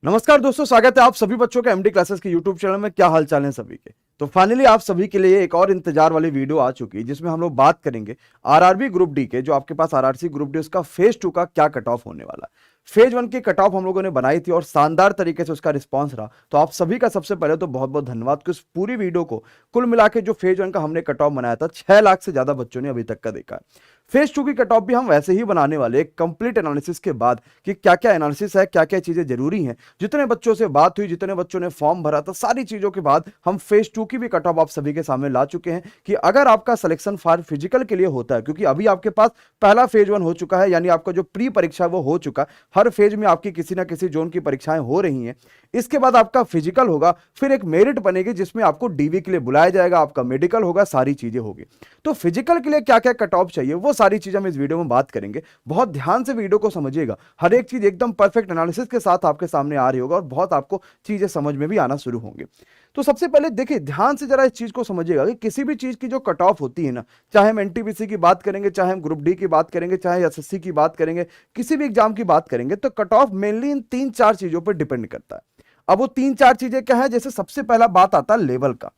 नमस्कार दोस्तों, स्वागत है आप सभी बच्चों के एमडी क्लासेस के यूट्यूब चैनल में। क्या हाल चाल है सभी के। तो फाइनली आप सभी के लिए एक और इंतजार वाली वीडियो आ चुकी है जिसमें हम लोग बात करेंगे आरआरबी ग्रुप डी के, जो आपके पास आरआरसी ग्रुप डी उसका फेज 2 का क्या कट ऑफ होने वाला है। फेज 1 की कट ऑफ हम लोगों ने बनाई थी और शानदार तरीके से उसका रिस्पांस रहा। तो आप सभी का सबसे पहले तो बहुत बहुत धन्यवाद कि उस पूरी वीडियो को कुल मिला के जो फेज 1 का हमने कट ऑफ बनाया था 6 लाख से ज्यादा बच्चों ने अभी तक का देखा है। फेज 2 की कट ऑफ भी हम वैसे ही बनाने वाले एक कंप्लीट एनालिसिस के बाद कि क्या क्या एनालिसिस है, क्या क्या चीजें जरूरी हैं, जितने बच्चों से बात हुई, जितने बच्चों ने फॉर्म भरा था, सारी चीजों के बाद हम फेज 2 की भी कट ऑफ आप सभी के सामने ला चुके हैं कि अगर आपका सिलेक्शन फॉर फिजिकल के लिए होता है, क्योंकि अभी आपके पास पहला फेज 1 हो चुका है, यानी आपका जो प्री परीक्षा है वो हो चुका है। हर फेज में आपकी किसी ना किसी जोन की परीक्षाएं हो रही हैं। इसके बाद आपका फिजिकल होगा, फिर एक मेरिट बनेगी जिसमें आपको डीवी के लिए बुलाया जाएगा, आपका मेडिकल होगा, सारी चीजें होगी। तो फिजिकल के लिए क्या क्या कट ऑफ चाहिए वो सारी चीजें हम इस वीडियो में बात करेंगे। बहुत ध्यान से वीडियो को समझिएगा, हर एक चीज एकदम परफेक्ट एनालिसिस के साथ आपके सामने आ रही होगा और बहुत आपको चीजें समझ में भी आना शुरू होंगे। तो सबसे पहले देखिए, ध्यान से जरा इस चीज को समझिएगा कि किसी भी चीज की जो कट ऑफ होती है ना, चाहे हम एनटीपीसी की बात करेंगे, चाहे हम ग्रुप डी की बात करेंगे, चाहे एसएससी की बात करेंगे, किसी भी एग्जाम की बात करेंगे, तो कट ऑफ मेनली इन 3-4 चीजों पर डिपेंड करता है। अब वो 3-4 चीजें क्या है, जैसे सबसे पहला बात आता है लेवल का।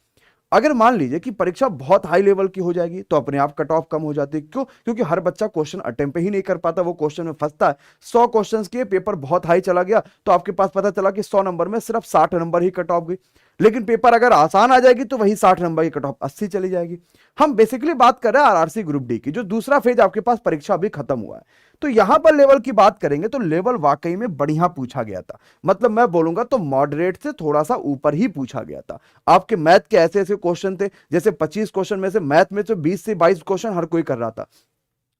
अगर मान लीजिए कि परीक्षा बहुत हाई लेवल की हो जाएगी तो अपने आप कट ऑफ कम हो जाती है। क्यों? क्योंकि हर बच्चा क्वेश्चन अटेम्प्ट ही नहीं कर पाता, वो क्वेश्चन में फंसता है। 100 क्वेश्चंस किए, पेपर बहुत हाई चला गया तो आपके पास पता चला कि 100 नंबर में सिर्फ 60 नंबर ही कट ऑफ गई। लेकिन पेपर अगर आसान आ जाएगी तो वही 60 नंबर की कट ऑफ 80 चली जाएगी। हम बेसिकली बात कर रहे हैं आरआरसी ग्रुप डी की, जो दूसरा फेज आपके पास परीक्षा अभी खत्म हुआ है। तो यहां पर लेवल की बात करेंगे तो लेवल वाकई में बढ़िया पूछा गया था। मतलब मैं बोलूंगा तो मॉडरेट से थोड़ा सा ऊपर ही पूछा गया था। आपके मैथ के ऐसे ऐसे क्वेश्चन थे, जैसे 25 क्वेश्चन में से मैथ में तो 20 से 22 क्वेश्चन हर कोई कर रहा था।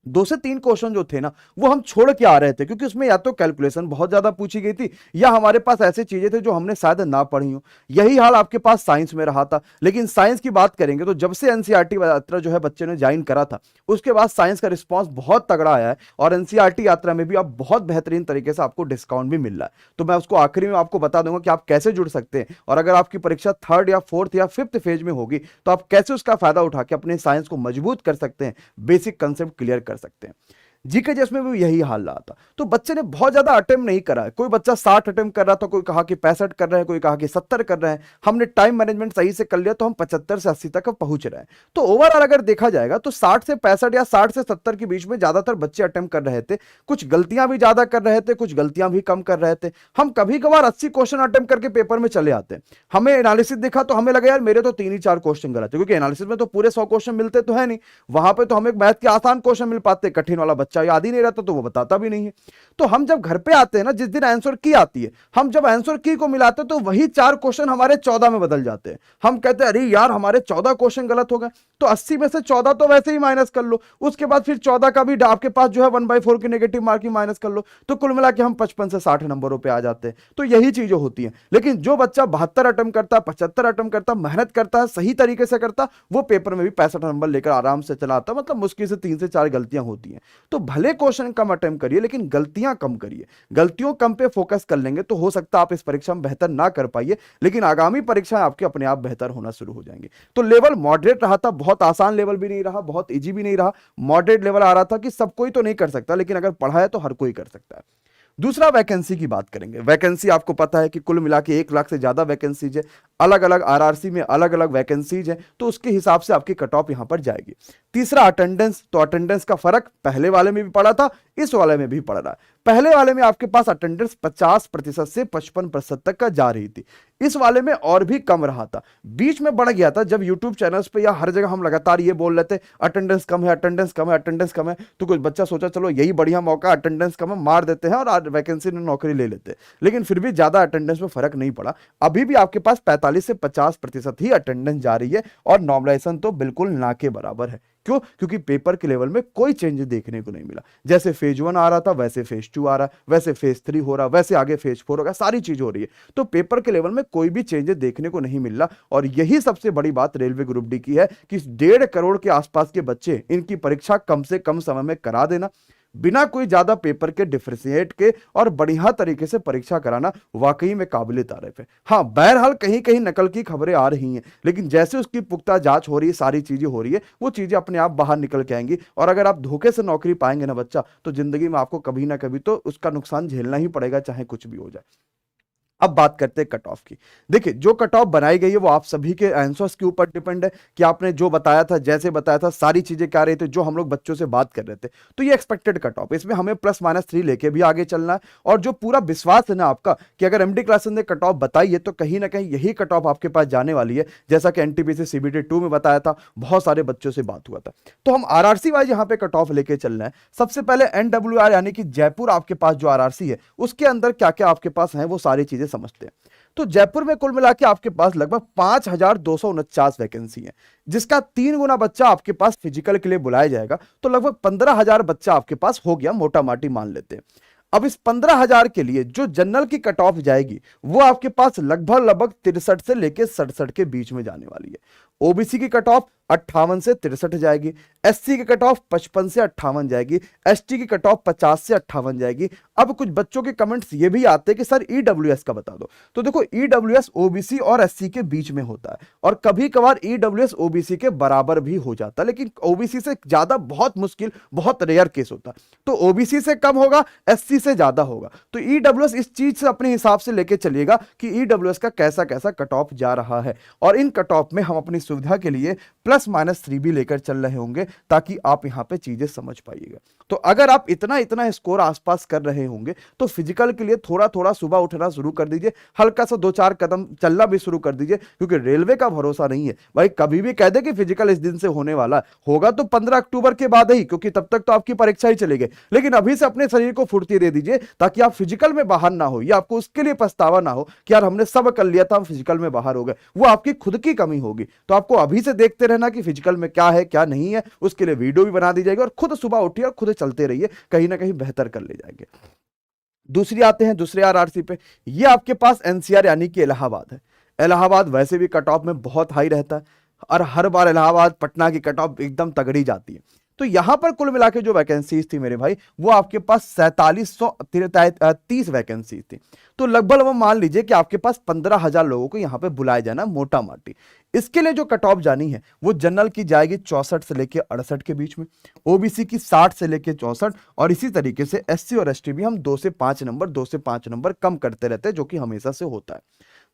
2 से 3 क्वेश्चन जो थे ना वो हम छोड़ के आ रहे थे, क्योंकि उसमें या तो कैलकुलेशन बहुत ज्यादा पूछी गई थी या हमारे पास ऐसी चीजें थी जो हमने शायद ना पढ़ी हो। यही हाल आपके पास साइंस में रहा था। लेकिन साइंस की बात करेंगे तो जब से एनसीईआरटी यात्रा जो है बच्चे ने ज्वाइन करा था, उसके बाद साइंस का रिस्पांस बहुत तगड़ा आया है और एनसीईआरटी यात्रा में भी अब बहुत बेहतरीन तरीके से आपको डिस्काउंट भी मिल रहा है। तो मैं उसको आखिरी में आपको बता दूंगा कि आप कैसे जुड़ सकते हैं, और अगर आपकी परीक्षा 3rd या 4th या 5th फेज में होगी तो आप कैसे उसका फायदा उठा के अपने साइंस को मजबूत कर सकते हैं, बेसिक कंसेप्ट क्लियर कर सकते हैं। जीके जेस में भी यही हाल रहा था। तो बच्चे ने बहुत ज्यादा अटेम्प्ट नहीं करा है। कोई बच्चा 60 अटेम्प्ट कर रहा था, कोई कहा कि 65 कर रहे हैं, कोई कहा कि 70 कर रहे हैं। हमने टाइम मैनेजमेंट सही से कर लिया तो हम 75 से 80 तक पहुंच रहे हैं। तो ओवरऑल अगर देखा जाएगा तो 60 से 65 या 60 से 70 के बीच में ज्यादातर बच्चे अटेम्प्ट कर रहे थे। कुछ गलतियां भी ज्यादा कर रहे थे, कुछ गलतियां भी कम कर रहे थे। हम कभी कभार 80 क्वेश्चन अटेम्प्ट करके पेपर में चले आते हैं। हमें एनालिसिस देखा तो हमें लगा यार मेरे तो 3 ही 4 क्वेश्चन गलत है, क्योंकि एनालिसिस में तो पूरे 100 क्वेश्चन मिलते तो है नहीं। वहां पे तो हमें मैथ के आसान क्वेश्चन मिल पाते, कठिन वाला बच्चा याद ही नहीं रहता तो वो बताता भी नहीं है। तो हम जब घर पे आते हैं ना, जिस दिन आंसर की आती है, हम जब आंसर की को मिलाते हैं तो वही 4 क्वेश्चन हमारे 14 में बदल जाते हैं। हम कहते हैं अरे यार हमारे 14 क्वेश्चन गलत हो गए। तो 80 में से 14 तो वैसे ही माइनस कर लो, उसके बाद फिर 14 का भी आपके पास जो है 1/4 की नेगेटिव मार्किंग माइनस कर लो, तो कुल मिला के हम 55 से 60 नंबरों पे आ जाते हैं। तो यही चीजें होती हैं। लेकिन जो बच्चा 72 अटेम्प्ट करता, 75 अटेम्प्ट करता, मेहनत करता है, सही तरीके से करता, वो पेपर में भी 65 नंबर लेकर आराम से चला आता। मतलब मुश्किल से 3 से 4 गलतियां होती हैं। तो भले क्वेश्चन कम अटेम्प्ट करिए लेकिन गलतियां कम करिए। गलतियों कम पे फोकस कर लेंगे तो हो सकता है आप इस परीक्षा में बेहतर ना कर पाइए, लेकिन आगामी परीक्षाएं आपके अपने आप बेहतर होना शुरू हो जाएंगी। तो लेवल मॉडरेट रहा था, बहुत आसान लेवल भी नहीं रहा, बहुत इजी भी नहीं रहा। मॉडरेट लेवल आ रहा था कि सब कोई तो नहीं कर सकता, लेकिन अगर पढ़ा है तो हर कोई कर सकता है। दूसरा वैकेंसी की बात करेंगे। वैकेंसी आपको पता है कि कुल मिला के 1 लाख से ज्यादा वैकेंसीज है। अलग अलग आरआरसी में अलग अलग वैकेंसीज है, तो उसके हिसाब से आपकी कट ऑफ यहां पर जाएगी। तीसरा अटेंडेंस। तो अटेंडेंस का फर्क पहले वाले में भी पड़ा था, इस वाले में भी पड़ रहा है। पहले वाले में आपके पास अटेंडेंस 50% से 55% तक का जा रही थी, इस वाले में और भी कम रहा था। बीच में बढ़ गया था जब यूट्यूब चैनल्स पे या हर जगह हम लगातार ये बोल रहे थे अटेंडेंस कम है, अटेंडेंस कम है, अटेंडेंस कम है। तो कुछ बच्चा सोचा चलो यही बढ़िया मौका, अटेंडेंस कम है, मार देते हैं और वैकेंसी में नौकरी ले लेते हैं। लेकिन फिर भी ज्यादा अटेंडेंस में फर्क नहीं पड़ा। अभी भी आपके पास 45 से 50% ही अटेंडेंस जा रही है और नॉर्मलाइजेशन तो बिल्कुल ना के बराबर है। क्यों? क्योंकि पेपर के लेवल में कोई चेंज देखने को नहीं मिला। जैसे फेज 1 आ रहा था वैसे फेज 2 आ रहा है, वैसे फेज 3 हो रहा है, वैसे आगे फेज 4 होगा, सारी चीज हो रही है। तो पेपर के लेवल में कोई भी चेंजेस देखने को नहीं मिल रहा। और यही सबसे बड़ी बात रेलवे ग्रुप डी की है कि 1.5 करोड़ के आसपास के बच्चे इनकी परीक्षा कम से कम समय में करा देना, बिना कोई ज्यादा पेपर के डिफरेंशिएट के और बढ़िया तरीके से परीक्षा कराना वाकई में काबिले तारीफ है। हाँ, बहरहाल कहीं कहीं नकल की खबरें आ रही हैं, लेकिन जैसे उसकी पुख्ता जांच हो रही है, सारी चीजें हो रही है, वो चीजें अपने आप बाहर निकल के आएंगी। और अगर आप धोखे से नौकरी पाएंगे ना बच्चा, तो जिंदगी में आपको कभी ना कभी तो उसका नुकसान झेलना ही पड़ेगा, चाहे कुछ भी हो जाए। अब बात करते हैं कट ऑफ की। देखिए, जो कट ऑफ बनाई गई है वो आप सभी के आंसर्स के ऊपर डिपेंड है कि आपने जो बताया था, जैसे बताया था, सारी चीजें क्या रही थी, जो हम लोग बच्चों से बात कर रहे थे। तो ये एक्सपेक्टेड कट ऑफ, इसमें हमें +-3 लेके भी आगे चलना है। और जो पूरा विश्वास है ना आपका कि अगर एमडी क्लासेस ने कट ऑफ बताई है तो कहीं ना कहीं यही कट ऑफ आपके पास जाने वाली है, जैसा कि एनटीपीसी सीबीटी 2 में बताया था, बहुत सारे बच्चों से बात हुआ था। तो हम आरआरसी वाइज यहाँ पे कट ऑफ लेके चलना है। सबसे पहले एनडब्ल्यूआर यानी कि जयपुर आपके पास जो आरआरसी है उसके अंदर क्या क्या आपके पास है वो सारी चीजें समझते हैं। तो जयपुर में कुल मिला के आपके पास लगभग 5249 वैकेंसी है, जिसका 3 गुना बच्चा आपके पास फिजिकल के लिए बुलाया जाएगा। तो लगभग 15,000 बच्चा आपके पास हो गया, मोटा माटी मान लेते हैं। अब इस 15,000 के लिए जो जनरल की कट ऑफ जाएगी वो आपके पास लगभग 63 से लेके 67 के बीच में जाने वाली है। ओबीसी की कट ऑफ 58 से 63 जाएगी, एससी की कट ऑफ 55 से 58 जाएगी, एसटी की कट ऑफ 50 से 58 जाएगी। अब कुछ बच्चों के कमेंट्स ये भी आते हैं कि सर ईडब्ल्यूएस का बता दो। तो देखो, ईडब्ल्यूएस ओबीसी और एससी के बीच में होता है और कभी कभार ईडब्ल्यूएस ओबीसी के बराबर भी हो जाता है, लेकिन ओबीसी से ज्यादा बहुत मुश्किल, बहुत रेयर केस होता है। तो ओबीसी से कम होगा, एससी से ज्यादा होगा। तो ईडब्ल्यूएस इस चीज से अपने हिसाब से लेके चलिएगा कि ईडब्ल्यूएस का कैसा कैसा कट ऑफ जा रहा है, और इन कट ऑफ में हम अपनी सुविधा के लिए +-3 भी लेकर चल रहे होंगे ताकि आप यहां पे चीजें समझ पाइएगा। तो अगर आप इतना इतना स्कोर आसपास कर रहे होंगे तो फिजिकल के लिए थोड़ा थोड़ा सुबह उठना शुरू कर दीजिए, हल्का सा 2-4 कदम चलना भी शुरू कर दीजिए, क्योंकि रेलवे का भरोसा नहीं है भाई। कभी भी कह दे कि फिजिकल इस दिन से होने वाला होगा तो 15 अक्टूबर के बाद ही, क्योंकि तब तक तो आपकी परीक्षा ही चलेगी। लेकिन अभी से अपने शरीर को फुर्ती दे दीजिए ताकि आप फिजिकल में बाहर ना हो, या आपको उसके लिए पछतावा ना हो कि यार हमने सब कर लिया था, हम फिजिकल में बाहर हो गए। वो आपकी खुद की कमी होगी। तो आपको अभी से देखते रहना कि फिजिकल में क्या है क्या नहीं है, उसके लिए वीडियो भी बना दी जाएगी और खुद सुबह उठिए और खुद चलते रहिए, कहीं ना कहीं बेहतर कर ले जाएंगे। दूसरी आते हैं दूसरे आरआरसी पे। ये आपके पास एनसीआर यानी कि इलाहाबाद है। इलाहाबाद वैसे भी कट ऑफ में बहुत हाई रहता है और हर बार इलाहाबाद पटना की कट ऑफ एकदम तगड़ी जाती है। तो यहां पर कुल मिला के जो वैकेंसीज थी मेरे भाई, वो आपके पास 4730 वैकेंसी थी। तो लगभग वो मान लीजिए कि आपके पास 15,000 लोगों को यहां पे बुलाया जाना मोटा माटी। इसके लिए जो कट ऑफ जानी है वो जनरल की जाएगी 64 से लेके 68 के बीच में, ओबीसी की 60 से लेके 64, और इसी तरीके से एससी और एसटी भी हम 2 से 5 नंबर कम करते रहते हैं, जो कि हमेशा से होता है।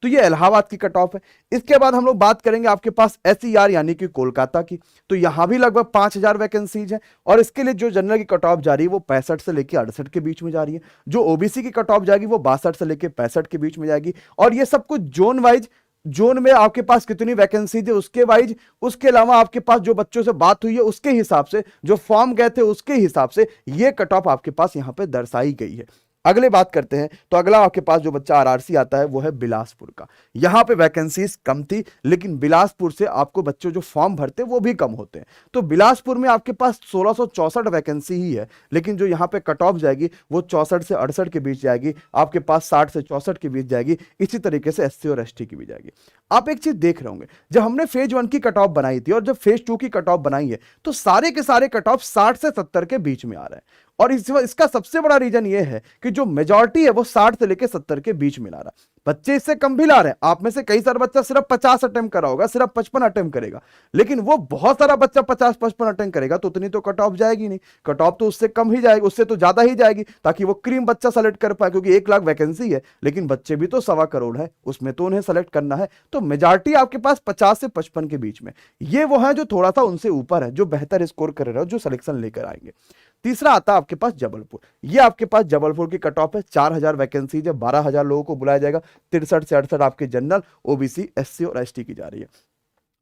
तो ये इलाहाबाद की कट ऑफ है। इसके बाद हम लोग बात करेंगे आपके पास एसईआर यानी कि कोलकाता की। तो यहां भी लगभग 5,000 वैकेंसीज है, और इसके लिए जो जनरल की कट ऑफ जा रही है वो 65 से लेके 68 के बीच में जा रही है। जो ओबीसी की कट ऑफ जाएगी वो 62 से लेके 65 के बीच में जाएगी। और ये सब कुछ जोन वाइज, जोन में आपके पास कितनी वैकेंसी थी उसके वाइज, उसके अलावा आपके पास जो बच्चों से बात हुई है उसके हिसाब से, जो फॉर्म गए थे उसके हिसाब से ये कट ऑफ आपके पास यहां पे दर्शाई गई है। अगले बात करते हैं, तो अगला आपके पास जो बच्चा आरआरसी आता है वो है बिलासपुर का। यहां पे वैकेंसीज कम थी, लेकिन बिलासपुर से आपको बच्चों जो फॉर्म भरते हैं वो भी कम होते हैं। तो बिलासपुर में आपके पास 1664 वैकेंसी ही है, लेकिन जो यहां पे कट ऑफ जाएगी वो 64 से 68 के बीच जाएगी, आपके पास 60 से 64 के बीच जाएगी। इसी तरीके से एससी और एसटी की भी जाएगी। आप एक चीज देख रहे होंगे, जब हमने फेज 1 की कट ऑफ बनाई थी और जब फेज 2 की कट ऑफ बनाई है, तो सारे के सारे कट ऑफ 60 से 70 के बीच में आ रहे हैं। और इसका सबसे बड़ा रीजन ये है कि जो मेजॉरिटी है वो 60 से लेके 70 के बीच में ला रहा है। बच्चे इससे कम भी ला रहे हैं। आप में से कई सारा बच्चा सिर्फ 50 अटेम्प्ट करा होगा, सिर्फ 55 अटेम्प्ट करेगा, लेकिन वो बहुत सारा बच्चा 50-55 अटेम्प्ट करेगा, तो उतनी तो कट ऑफ जाएगी नहीं। कट ऑफ तो उससे कम ही जाएगी, उससे तो ज्यादा ही जाएगी, ताकि वो क्रीम बच्चा सेलेक्ट कर पाए, क्योंकि 1 लाख वैकेंसी है, लेकिन बच्चे भी तो 1.25 करोड़ है, उसमें तो उन्हें सेलेक्ट करना है। तो मेजॉरिटी आपके पास 50 से 55 के बीच में। ये वो है जो थोड़ा सा उनसे ऊपर है, जो बेहतर स्कोर कर रहे हो, जो सिलेक्शन लेकर आएंगे। तीसरा आता है आपके पास जबलपुर। ये आपके पास जबलपुर की कट ऑफ है, 4000 वैकेंसी है, 12,000 लोगों को बुलाया जाएगा। 63 से 68 आपके जनरल, ओबीसी, एससी और एसटी की जा रही है।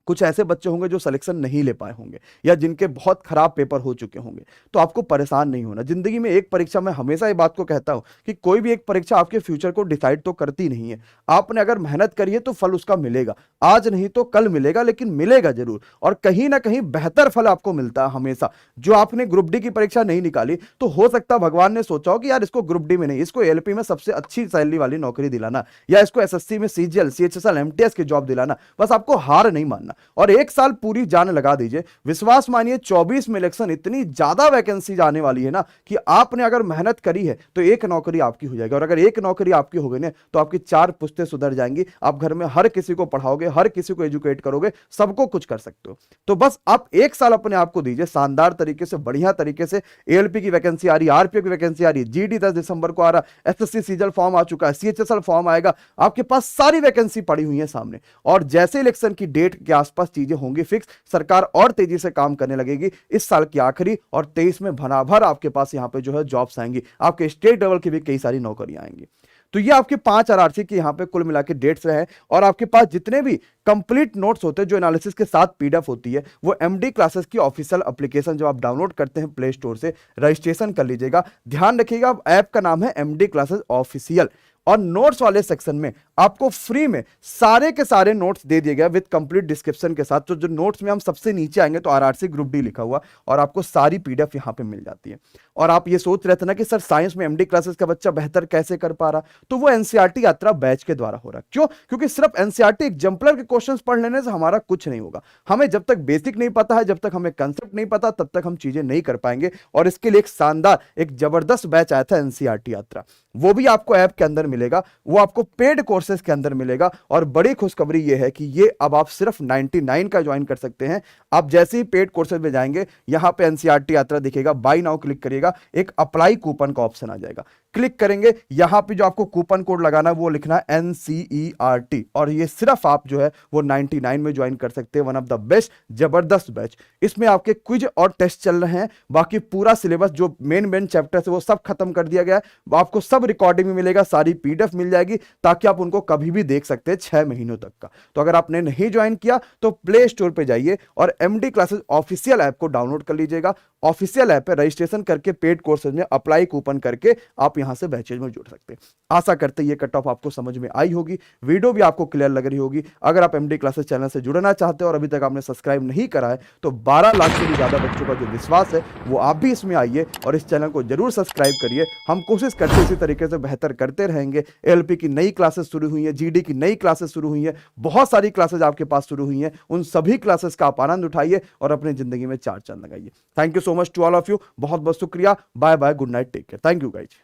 कुछ ऐसे बच्चे होंगे जो सिलेक्शन नहीं ले पाए होंगे या जिनके बहुत खराब पेपर हो चुके होंगे, तो आपको परेशान नहीं होना। जिंदगी में एक परीक्षा, मैं हमेशा ये बात को कहता हूं कि कोई भी एक परीक्षा आपके फ्यूचर को डिसाइड तो करती नहीं है। आपने अगर मेहनत करी है तो फल उसका मिलेगा, आज नहीं तो कल मिलेगा, लेकिन मिलेगा जरूर, और कहीं ना कहीं बेहतर फल आपको मिलता है हमेशा। जो आपने ग्रुप डी की परीक्षा नहीं निकाली, तो हो सकता है भगवान ने सोचा हो कि यार इसको ग्रुप डी में नहीं, इसको एलपी में सबसे अच्छी सैलरी वाली नौकरी दिलाना, या इसको एसएससी में सीजीएल, सीएचएसएल, एमटीएस की जॉब दिलाना। बस आपको हार नहीं मानना। करना और 1 साल पूरी जान लगा दीजिए। विश्वास मानिए 24 में इलेक्शन, इतनी ज्यादा वैकेंसी आने वाली है ना कि आपने अगर मेहनत करी है तो एक नौकरी आपकी हो जाएगी, और अगर एक नौकरी आपकी हो गई ना तो आपकी 4 पुश्तें सुधर जाएंगी। आप घर में हर किसी को पढ़ाओगे, हर किसी को एजुकेट करोगे, सबको कुछ कर सकते हो। तो बस आप 1 साल अपने आप को दीजिए शानदार तरीके से, बढ़िया तरीके से। एएलपी की वैकेंसी आ रही है, आरपीएफ की वैकेंसी आ रही है, जीडी 10 दिसंबर को आ रहा है, एसएससी सीजल फॉर्म आ चुका है, सीएचएसएल फॉर्म आएगा, आपके पास सारी वैकेंसी पड़ी हुई है सामने। और जैसे इलेक्शन की डेट के आसपास चीजें होंगी फिक्स, सरकार और तेजी से काम करने लगेगी इस साल की आखिरी, और 23 में भनाभर आपके पास यहां पे जो है जॉब्स आएंगी, आपके स्टेट लेवल की भी कई सारी नौकरियां आएंगी। तो ये आपके 5 आरआरसी की यहाँ पे कुल मिला के डेट्स हैं, और आपके पास जितने भी कंप्लीट नोट्स होते हैं जो एनालिसिस के साथ पीडीएफ होती है, वो एमडी क्लासेस की ऑफिशियल एप्लीकेशन जब आप डाउनलोड करते हैं प्ले स्टोर से, रजिस्ट्रेशन कर लीजिएगा। ध्यान रखिएगा ऐप का नाम है एमडी क्लासेस ऑफिशियल, और नोट्स वाले सेक्शन में आपको फ्री में सारे के सारे नोट्स दे दिए गए विद कंप्लीट डिस्क्रिप्शन के साथ। तो जो नोट्स में हम सबसे नीचे आएंगे तो आरआरसी ग्रुप डी लिखा हुआ, और आपको सारी पीडीएफ यहां पे मिल जाती है। और आप ये सोच रहे थे ना कि सर साइंस में एमडी क्लासेस का बच्चा बेहतर कैसे कर पा रहा, तो वो एनसीईआरटी यात्रा बैच के द्वारा हो रहा है। क्यों? क्योंकि सिर्फ एनसीईआरटी एग्जाम्पलर के क्वेश्चंस पढ़ लेने से हमारा कुछ नहीं होगा। हमें जब तक बेसिक नहीं पता है, जब तक हमें कंसेप्ट नहीं पता, तब तक हम चीजें नहीं कर पाएंगे। और इसके लिए एक शानदार, एक जबरदस्त बैच आया था एनसीईआरटी यात्रा, वो भी आपको ऐप के अंदर मिलेगा, वो आपको पेड कोर्सेज के अंदर मिलेगा। और बड़ी खुशखबरी ये है कि ये अब आप सिर्फ 99 का ज्वाइन कर सकते हैं। आप जैसे ही पेड कोर्सेज में जाएंगे, यहां पे एनसीईआरटी यात्रा दिखेगा, बाय नाउ क्लिक करिएगा, एक अप्लाई कूपन का ऑप्शन आ जाएगा, क्लिक करेंगे, यहां पे जो आपको कूपन कोड लगाना है वो लिखना है NCERT, और ये सिर्फ आप जो है वो 99 में ज्वाइन कर सकते हैं। वन ऑफ द बेस्ट जबरदस्त बैच। इसमें आपके क्विज और टेस्ट चल रहे हैं, बाकी पूरा सिलेबस जो मेन चैप्टर है वो सब खत्म कर दिया गया है। आपको सब रिकॉर्डिंग में मिलेगा, सारी पीडीएफ मिल जाएगी, ताकि आप उनको कभी भी देख सकते हैं 6 महीनों तक का। तो अगर आपने नहीं ज्वाइन किया तो प्ले स्टोर पे जाइए और एमडी क्लासेस ऑफिशियल ऐप को डाउनलोड कर लीजिएगा। ऑफिशियल ऐप पे रजिस्ट्रेशन करके पेड कोर्सेज में अप्लाई कूपन करके आप यहां से बैचेज में जुड़ सकते हैं। आशा करते ये कट ऑफ आपको समझ में आई होगी, वीडियो भी आपको क्लियर लग रही होगी। अगर आप एमडी क्लासेस चैनल से जुड़ना चाहते हो और अभी तक आपने सब्सक्राइब नहीं करा है, तो 12 लाख से भी ज्यादा बच्चों का जो विश्वास है वो आप भी इसमें आइए और इस चैनल को जरूर सब्सक्राइब करिए। हम कोशिश करते हैं इसी तरीके से बेहतर करते रहेंगे। एलपी की नई क्लासेस शुरू हुई है, जीडी की नई क्लासेस शुरू हुई है, बहुत सारी क्लासेस आपके पास शुरू हुई हैं। उन सभी क्लासेस का आप आनंद उठाइए और अपनी जिंदगी में 4 चांद लगाइए। Thank you so much to all of you, बहुत बहुत शुक्रिया। Bye bye, good night, take care, thank you guys.